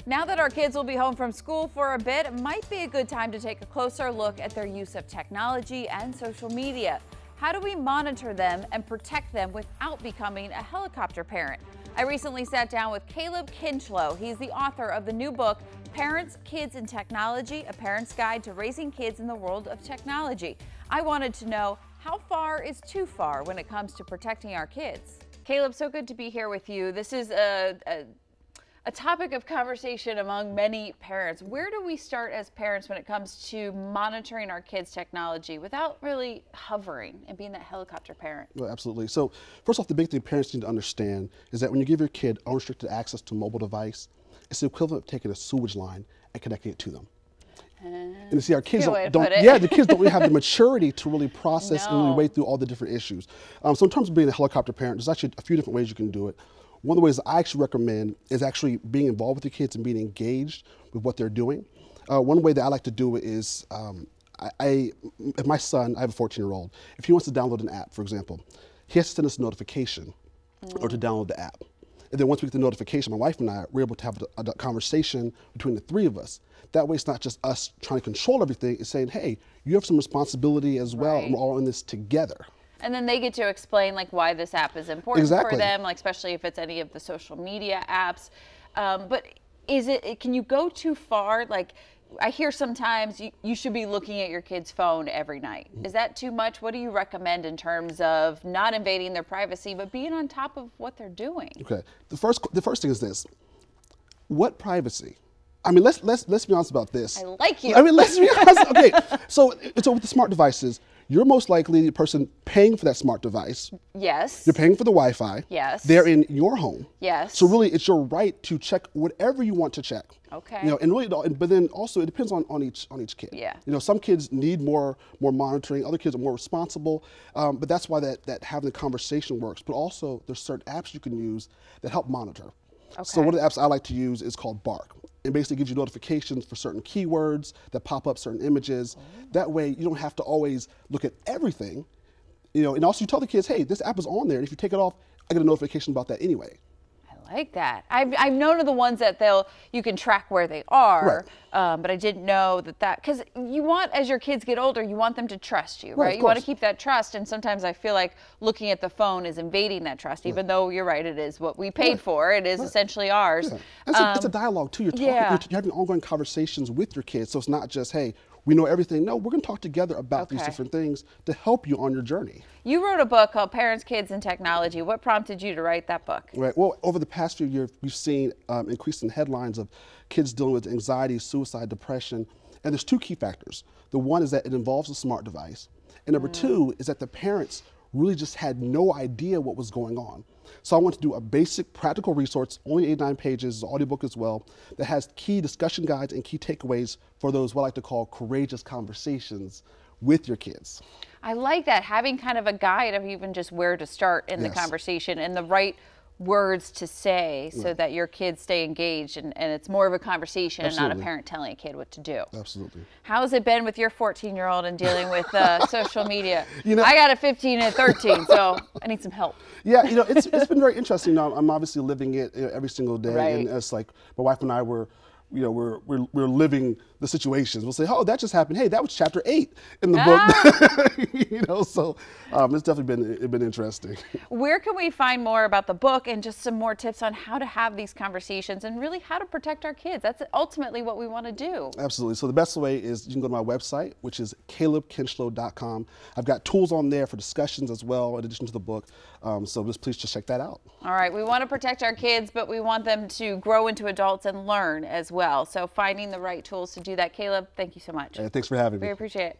Now that our kids will be home from school for a bit, it might be a good time to take a closer look at their use of technology and social media. How do we monitor them and protect them without becoming a helicopter parent? I recently sat down with Caleb Kinchlow. He's the author of the new book, Parents, Kids, and Technology, A Parent's Guide to Raising Kids in the World of Technology. I wanted to know, how far is too far when it comes to protecting our kids? Caleb, so good to be here with you. This is a topic of conversation among many parents. Where do we start as parents when it comes to monitoring our kids' technology without really hovering and being that helicopter parent? Well, absolutely. So first off, the big thing parents need to understand is that when you give your kid unrestricted access to a mobile device, it's the equivalent of taking a sewage line and connecting it to them. And you see, our kids the kids don't really have the maturity to really process and really wade through all the different issues. So in terms of being a helicopter parent, there's actually a few different ways you can do it. One of the ways I actually recommend is actually being involved with your kids and being engaged with what they're doing. One way that I like to do it is, if my son, I have a 14-year-old, if he wants to download an app, for example, he has to send us a notification or to download the app. And then once we get the notification, my wife and I, we're able to have a conversation between the three of us. That way it's not just us trying to control everything, it's saying, hey, you have some responsibility as well, and we're all in this together. And then they get to explain like why this app is important for them, like especially if it's any of the social media apps. But can you go too far? Like I hear sometimes you should be looking at your kid's phone every night. Is that too much? What do you recommend in terms of not invading their privacy, but being on top of what they're doing? Okay, the first thing is this: what privacy? I mean, let's be honest about this. I like you. I mean, let's be honest. Okay, so with the smart devices, you're most likely the person paying for that smart device. Yes. You're paying for the Wi-Fi. Yes. They're in your home. Yes. So really, it's your right to check whatever you want to check. Okay. You know, and really, but then also it depends on each kid. Yeah. You know, some kids need more monitoring. Other kids are more responsible. But that's why that having the conversation works. But also, there's certain apps you can use that help monitor. Okay. So one of the apps I like to use is called Bark. It basically gives you notifications for certain keywords that pop up certain images. That way you don't have to always look at everything. You know, and also you tell the kids, hey, this app is on there, and if you take it off, I get a notification about that anyway. I like that. I've known of the ones that you can track where they are, but I didn't know that because you want, as your kids get older, you want them to trust you, right? You want to keep that trust, and sometimes I feel like looking at the phone is invading that trust, even though you're right, it is what we paid for. It is essentially ours. Yeah. It's a dialogue too. You're talking, you're having ongoing conversations with your kids, so it's not just, hey, we know everything. No, we're going to talk together about these different things to help you on your journey. You wrote a book called Parents, Kids, and Technology. What prompted you to write that book? Right. Well, over the past few years, we've seen increasing headlines of kids dealing with anxiety, suicide, depression. And there's two key factors. The one is that it involves a smart device. And number two is that the parents really just had no idea what was going on. So I want to do a basic practical resource, only 8-9 pages, an audiobook as well, that has key discussion guides and key takeaways for those what I like to call courageous conversations with your kids. I like that, having kind of a guide of even just where to start in the conversation and the right words to say so that your kids stay engaged and it's more of a conversation and not a parent telling a kid what to do. Absolutely. How has it been with your 14-year-old and dealing with social media? You know, I got a 15 and a 13, so I need some help. Yeah, you know, it's been very interesting. You know, I'm obviously living it every single day, and it's like my wife and I we're living the situations. We'll say, oh, that just happened. Hey, that was chapter 8 in the book. You know, so it's definitely been interesting. Where can we find more about the book and just some more tips on how to have these conversations and really how to protect our kids? That's ultimately what we want to do. Absolutely. So the best way is you can go to my website, which is calebkinchlow.com. I've got tools on there for discussions as well, in addition to the book. So please just check that out. All right. We want to protect our kids, but we want them to grow into adults and learn as well. So finding the right tools to do that. Caleb, thank you so much. Hey, thanks for having me. We appreciate it.